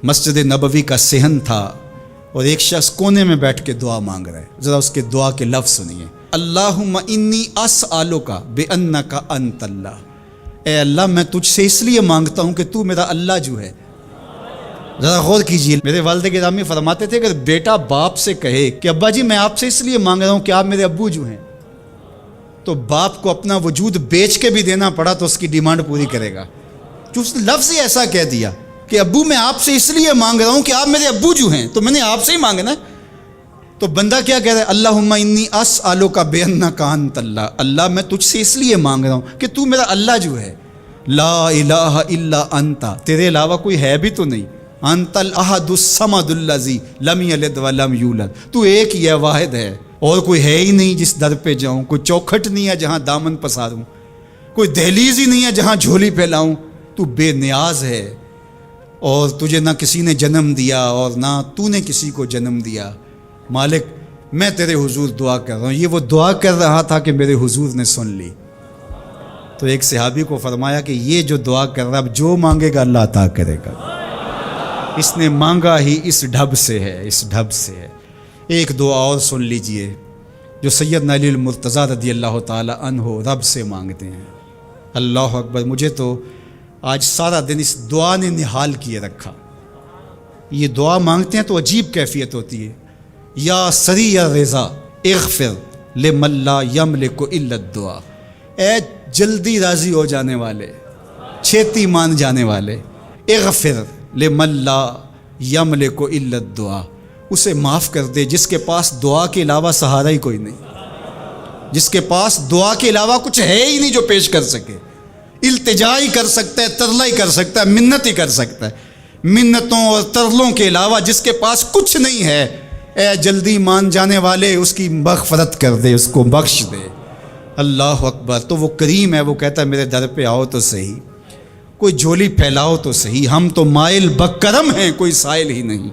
مسجد نبوی کا صحن تھا اور ایک شخص کونے میں بیٹھ کے دعا مانگ رہا ہے. ذرا اس کے دعا کے لفظ سنیے. اللہم انی اسألک بانک انت اللہ. اے اللہ میں تجھ سے اس لیے مانگتا ہوں کہ تو میرا اللہ جو ہے. ذرا غور کیجیے. میرے والد گرامی فرماتے تھے کہ بیٹا باپ سے کہے کہ ابا جی میں آپ سے اس لیے مانگ رہا ہوں کہ آپ میرے ابو جو ہیں، تو باپ کو اپنا وجود بیچ کے بھی دینا پڑا تو اس کی ڈیمانڈ پوری کرے گا. جو اس نے لفظ ہی ایسا کہہ دیا کہ ابو میں آپ سے اس لیے مانگ رہا ہوں کہ آپ میرے ابو جو ہیں، تو میں نے آپ سے ہی مانگنا ہے. تو بندہ کیا کہہ رہا ہے؟ اللہم انی اسألک بانک انت اللہ. اللہ میں تجھ سے اس لیے مانگ رہا ہوں کہ تو میرا اللہ جو ہے. لا الہ الا انت، تیرے علاوہ کوئی ہے بھی تو نہیں. انت الاحد الصمد الذی لم یلد ولم یولد. تو ایک ہی ہے، واحد ہے، اور کوئی ہے ہی نہیں جس در پہ جاؤں. کوئی چوکھٹ نہیں ہے جہاں دامن پساروں، کوئی دہلیز ہی نہیں ہے جہاں جھولی پھیلاؤں. تو بے نیاز ہے اور تجھے نہ کسی نے جنم دیا اور نہ تو نے کسی کو جنم دیا. مالک میں تیرے حضور دعا کر رہا ہوں. یہ وہ دعا کر رہا تھا کہ میرے حضور نے سن لی. تو ایک صحابی کو فرمایا کہ یہ جو دعا کر رہا اب جو مانگے گا اللہ عطا کرے گا. اس نے مانگا ہی اس ڈھب سے ہے، اس ڈھب سے ہے. ایک دعا اور سن لیجئے جو سیدنا علی المرتضیٰ رضی اللہ تعالی عنہ رب سے مانگتے ہیں. اللہ اکبر. مجھے تو آج سارا دن اس دعا نے نحال کیے رکھا. یہ دعا مانگتے ہیں تو عجیب کیفیت ہوتی ہے. یا سریع الرضا اغفر لمن لا یملک الا الدعاء. اے جلدی راضی ہو جانے والے، چھیتی مان جانے والے، اغفر لمن لا یملک الا الدعاء. اسے معاف کر دے جس کے پاس دعا کے علاوہ سہارا ہی کوئی نہیں، جس کے پاس دعا کے علاوہ کچھ ہے ہی نہیں جو پیش کر سکے. التجا ہی کر سکتا ہے، ترلا ہی کر سکتا ہے، منت ہی کر سکتا ہے. منتوں اور ترلوں کے علاوہ جس کے پاس کچھ نہیں ہے، اے جلدی مان جانے والے اس کی مغفرت کر دے، اس کو بخش دے. اللہ اکبر. تو وہ کریم ہے، وہ کہتا ہے میرے در پہ آؤ تو صحیح، کوئی جھولی پھیلاؤ تو صحیح. ہم تو مائل بکرم ہیں، کوئی سائل ہی نہیں.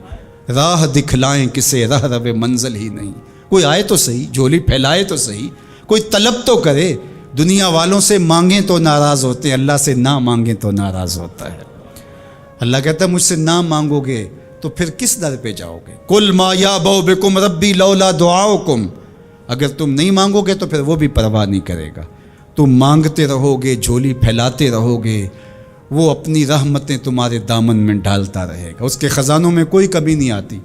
راہ دکھلائیں کسے رہ رو منزل ہی نہیں. کوئی آئے تو صحیح، جھولی پھیلائے تو صحیح، کوئی طلب تو کرے. دنیا والوں سے مانگیں تو ناراض ہوتے ہیں، اللہ سے نہ مانگیں تو ناراض ہوتا ہے. اللہ کہتا ہے مجھ سے نہ مانگو گے تو پھر کس در پہ جاؤ گے؟ قل ما یعبؤ بکم ربی لولا دعاؤکم. اگر تم نہیں مانگو گے تو پھر وہ بھی پرواہ نہیں کرے گا. تم مانگتے رہو گے، جھولی پھیلاتے رہو گے، وہ اپنی رحمتیں تمہارے دامن میں ڈالتا رہے گا. اس کے خزانوں میں کوئی کمی نہیں آتی.